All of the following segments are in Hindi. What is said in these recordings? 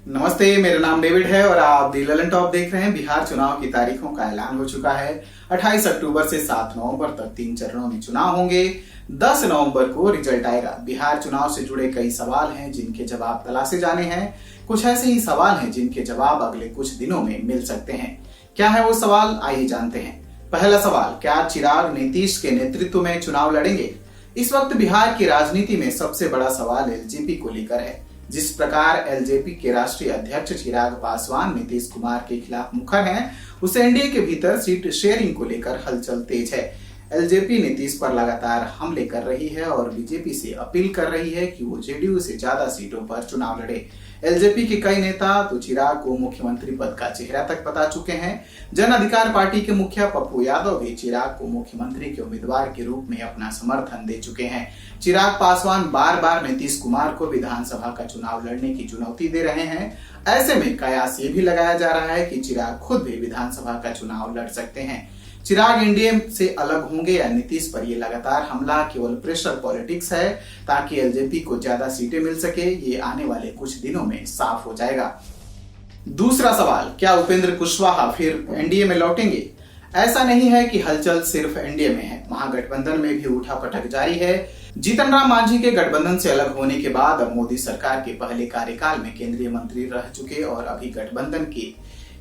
नमस्ते, मेरा नाम डेविड है और आप दी ललन टॉप देख रहे हैं। बिहार चुनाव की तारीखों का ऐलान हो चुका है। 28 अक्टूबर से 7 नवंबर तक 3 चरणों में चुनाव होंगे। 10 नवंबर को रिजल्ट आएगा। बिहार चुनाव से जुड़े कई सवाल हैं जिनके जवाब तलाशे जाने हैं। कुछ ऐसे ही सवाल हैं जिनके जवाब अगले कुछ दिनों में मिल सकते हैं। क्या है वो सवाल, आइए जानते हैं। पहला सवाल, क्या चिराग नीतीश के नेतृत्व में चुनाव लड़ेंगे? इस वक्त बिहार की राजनीति में सबसे बड़ा सवाल एलजेपी को लेकर है। जिस प्रकार एलजेपी के राष्ट्रीय अध्यक्ष चिराग पासवान नीतीश कुमार के खिलाफ मुखर हैं, उसे एनडीए के भीतर सीट शेयरिंग को लेकर हलचल तेज है। एलजेपी नीतीश पर लगातार हमले कर रही है और बीजेपी से अपील कर रही है कि वो जेडीयू से ज्यादा सीटों पर चुनाव लड़े। एलजेपी के कई नेता तो चिराग को मुख्यमंत्री पद का चेहरा तक बता चुके हैं। जन अधिकार पार्टी के मुखिया पप्पू यादव भी चिराग को मुख्यमंत्री के उम्मीदवार के रूप में अपना समर्थन दे चुके हैं। चिराग पासवान बार बार नीतीश कुमार को विधानसभा का चुनाव लड़ने की चुनौती दे रहे हैं। ऐसे में कयास ये भी लगाया जा रहा है कि चिराग खुद भी विधानसभा का चुनाव लड़ सकते हैं। चिराग एनडीए से अलग होंगे या नीतीश पर ये लगातार हमला केवल प्रेशर पॉलिटिक्स है ताकि एलजेपी को ज्यादा सीटें मिल सके, ये आने वाले कुछ दिनों में साफ हो जाएगा। दूसरा सवाल, क्या उपेंद्र कुशवाहा फिर एनडीए में लौटेंगे? ऐसा नहीं है कि हलचल सिर्फ एनडीए में है, महागठबंधन में भी उठापटक जारी है। जीतन राम मांझी के गठबंधन से अलग होने के बाद अब मोदी सरकार के पहले कार्यकाल में केंद्रीय मंत्री रह चुके और अभी गठबंधन के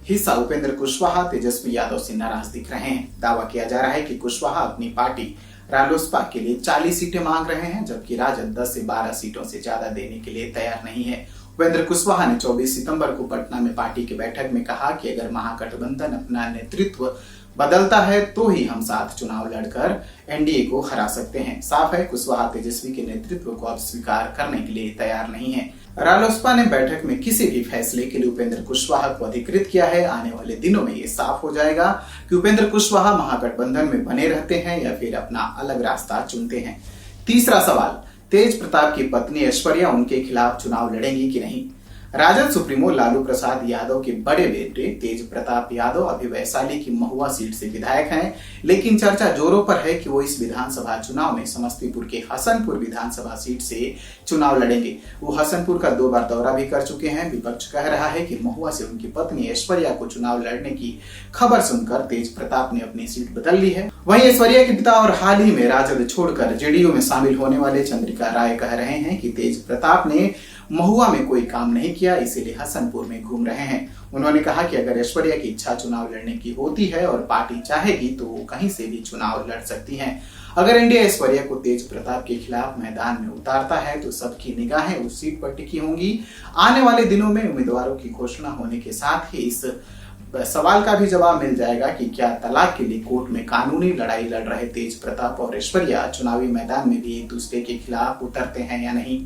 हिस्सा उपेंद्र कुशवाहा तेजस्वी यादव से नाराज दिख रहे हैं। दावा किया जा रहा है कि कुशवाहा अपनी पार्टी रालोसपा के लिए 40 सीटें मांग रहे हैं, जबकि राजद 10 से 12 सीटों से ज्यादा देने के लिए तैयार नहीं है। उपेंद्र कुशवाहा ने 24 सितंबर को पटना में पार्टी की बैठक में कहा कि अगर महागठबंधन अपना नेतृत्व बदलता है तो ही हम साथ चुनाव लड़कर एनडीए को हरा सकते हैं। साफ है, कुशवाहा तेजस्वी के नेतृत्व को अब स्वीकार करने के लिए तैयार नहीं है। रालोसपा ने बैठक में किसी भी फैसले के लिए उपेंद्र कुशवाहा को अधिकृत किया है। आने वाले दिनों में ये साफ हो जाएगा कि उपेंद्र कुशवाहा महागठबंधन में बने रहते हैं या फिर अपना अलग रास्ता चुनते हैं। तीसरा सवाल, तेज प्रताप की पत्नी ऐश्वर्या उनके खिलाफ चुनाव लड़ेंगी कि नहीं? राजद सुप्रीमो लालू प्रसाद यादव के बड़े बेटे तेज प्रताप यादव अभी वैशाली की महुआ सीट से विधायक हैं, लेकिन चर्चा जोरों पर है कि वो इस विधानसभा चुनाव में समस्तीपुर के हसनपुर विधानसभा सीट से चुनाव लड़ेंगे। वो हसनपुर का 2 बार दौरा भी कर चुके हैं। विपक्ष कह रहा है कि महुआ से उनकी पत्नी ऐश्वर्या को चुनाव लड़ने की खबर सुनकर तेज प्रताप ने अपनी सीट बदल ली है। वहीं ऐश्वर्या के पिता और हाल ही में राजद छोड़कर जेडीयू में शामिल होने वाले चंद्रिका राय कह रहे हैं कि तेज प्रताप ने महुआ में कोई काम नहीं किया, इसीलिए हसनपुर में घूम रहे हैं। उन्होंने कहा कि अगर ऐश्वर्या की इच्छा चुनाव लड़ने की होती है और पार्टी चाहेगी तो वो कहीं से भी चुनाव लड़ सकती हैं। अगर इंडिया ऐश्वर्या को तेज प्रताप के खिलाफ मैदान में उतारता है तो सबकी निगाहें उस सीट पर टिकी होंगी। आने वाले दिनों में उम्मीदवारों की घोषणा होने के साथ ही इस सवाल का भी जवाब मिल जाएगा कि क्या तलाक के लिए कोर्ट में कानूनी लड़ाई लड़ रहे तेज प्रताप और ऐश्वर्या चुनावी मैदान में भी एक दूसरे के खिलाफ उतरते हैं या नहीं।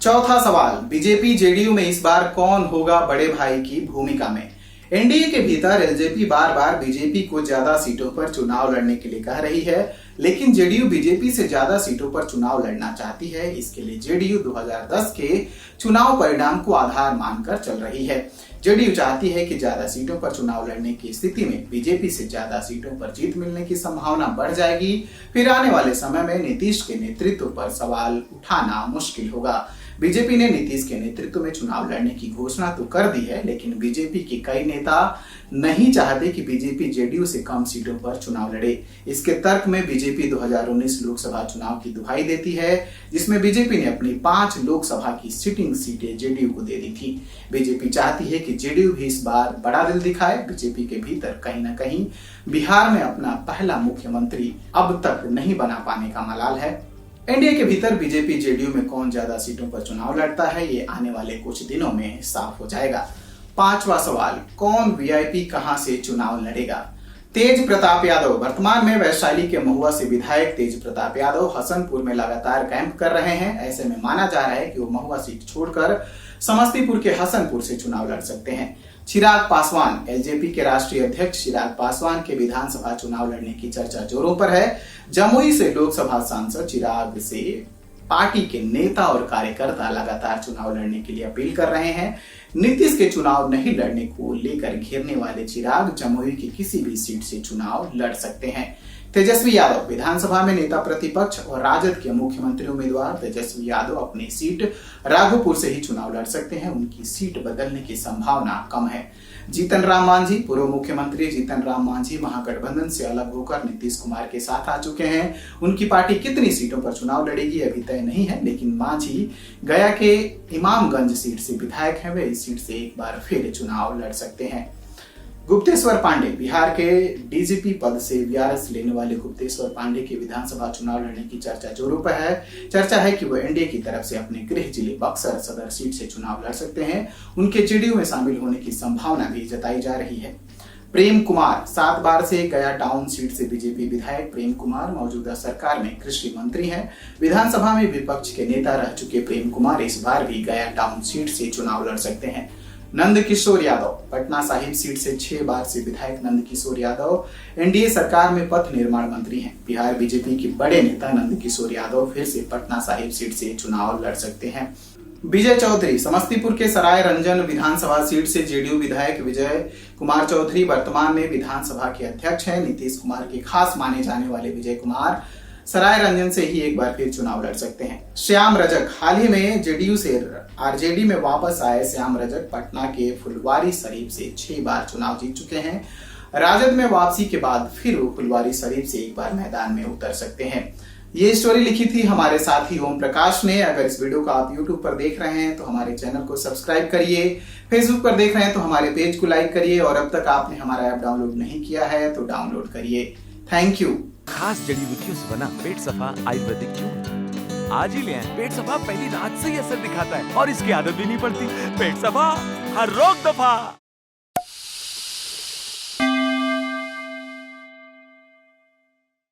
चौथा सवाल, बीजेपी जेडीयू में इस बार कौन होगा बड़े भाई की भूमिका में? एनडीए के भीतर एलजेपी बार बार बीजेपी को ज्यादा सीटों पर चुनाव लड़ने के लिए कह रही है, लेकिन जेडीयू बीजेपी से ज्यादा सीटों पर चुनाव लड़ना चाहती है। इसके लिए जेडीयू 2010 के चुनाव परिणाम को आधार मानकर चल रही है। जेडीयू चाहती है कि ज्यादा सीटों पर चुनाव लड़ने की स्थिति में बीजेपी से ज्यादा सीटों पर जीत मिलने की संभावना बढ़ जाएगी। फिर आने वाले समय में नीतीश के नेतृत्व पर सवाल उठाना मुश्किल होगा। बीजेपी ने नीतीश के नेतृत्व में चुनाव लड़ने की घोषणा तो कर दी है, लेकिन बीजेपी के कई नेता नहीं चाहते कि बीजेपी जेडीयू से कम सीटों पर चुनाव लड़े। इसके तर्क में बीजेपी 2019 लोकसभा चुनाव की दुहाई देती है, जिसमें बीजेपी ने अपनी 5 लोकसभा की सिटिंग सीटें जेडीयू को दे दी थी। बीजेपी चाहती है कि जेडीयू भी इस बार बड़ा दिल दिखाए। बीजेपी के भीतर कहीं न कहीं बिहार में अपना पहला मुख्यमंत्री अब तक नहीं बना पाने का मलाल है। एनडीए के भीतर बीजेपी जेडीयू में कौन ज्यादा सीटों पर चुनाव लड़ता है, ये आने वाले कुछ दिनों में साफ हो जाएगा। पांचवा सवाल, कौन वीआईपी कहां से चुनाव लड़ेगा? तेज प्रताप यादव वर्तमान में वैशाली के महुआ से विधायक तेज प्रताप यादव हसनपुर में लगातार कैंप कर रहे हैं। ऐसे में माना जा रहा है कि वो महुआ सीट छोड़कर समस्तीपुर के हसनपुर से चुनाव लड़ सकते हैं। चिराग पासवान, एलजेपी के राष्ट्रीय अध्यक्ष चिराग पासवान के विधानसभा चुनाव लड़ने की चर्चा जोरों पर है। जमुई से लोकसभा सांसद चिराग से पार्टी के नेता और कार्यकर्ता लगातार चुनाव लड़ने के लिए अपील कर रहे हैं। नीतीश के चुनाव नहीं लड़ने को लेकर घेरने वाले चिराग जमुई की किसी भी सीट से चुनाव लड़ सकते हैं। तेजस्वी यादव विधानसभा में नेता प्रतिपक्ष और राजद के मुख्यमंत्री उम्मीदवार तेजस्वी यादव अपनी सीट राघोपुर से ही चुनाव लड़ सकते हैं। उनकी सीट बदलने की संभावना कम है। जीतन राम मांझी पूर्व मुख्यमंत्री जीतन राम मांझी महागठबंधन से अलग होकर नीतीश कुमार के साथ आ चुके हैं। उनकी पार्टी कितनी सीटों पर चुनाव लड़ेगी अभी तय नहीं है, लेकिन मांझी गया के इमामगंज सीट से विधायक हैं। वे इस सीट से एक बार फिर चुनाव लड़ सकते हैं। गुप्तेश्वर पांडे बिहार के डीजीपी पद से वीआरएस लेने वाले गुप्तेश्वर पांडे के विधानसभा चुनाव लड़ने की चर्चा जोरों पर है। चर्चा है कि वो एनडीए की तरफ से अपने गृह जिले बक्सर सदर सीट से चुनाव लड़ सकते हैं। उनके जेडीयू में शामिल होने की संभावना भी जताई जा रही है। प्रेम कुमार 7 बार से गया टाउन सीट से बीजेपी विधायक प्रेम कुमार मौजूदा सरकार में कृषि मंत्री हैं। विधानसभा में विपक्ष के नेता रह चुके प्रेम कुमार इस बार भी गया टाउन सीट से चुनाव लड़ सकते हैं। नंद किशोर यादव पटना साहिब सीट से 6 बार से विधायक नंद किशोर यादव एनडीए सरकार में पथ निर्माण मंत्री हैं। बिहार बीजेपी के बड़े नेता नंद किशोर यादव फिर से पटना साहिब सीट से चुनाव लड़ सकते हैं। विजय चौधरी समस्तीपुर के सराय रंजन विधानसभा सीट से जेडीयू विधायक विजय कुमार चौधरी वर्तमान में विधानसभा के अध्यक्ष हैं। नीतीश कुमार के खास माने जाने वाले विजय कुमार सराय रंजन से ही एक बार फिर चुनाव लड़ सकते हैं। श्याम रजक हाल ही में जेडीयू से आरजेडी में वापस आए श्याम रजक पटना के फुलवारी शरीफ से 6 बार चुनाव जीत चुके हैं। राजद में वापसी के बाद फिर वो फुलवारी शरीफ से एक बार मैदान में उतर सकते हैं। ये स्टोरी लिखी थी हमारे साथी ओम प्रकाश ने। अगर इस वीडियो को आप यूट्यूब पर देख रहे हैं तो हमारे चैनल को सब्सक्राइब करिए, फेसबुक पर देख रहे हैं तो हमारे पेज को लाइक करिए और अब तक आपने हमारा ऐप डाउनलोड नहीं किया है तो डाउनलोड करिए। Thank you. खास जड़ी बूटियों से बना पेट सफा आयुर्वेदिक क्यों आज ही ले आएं। पेट सफा पहली रात से ही असर दिखाता है और इसकी आदत भी नहीं पड़ती। पेट सफा हर रोग दफा।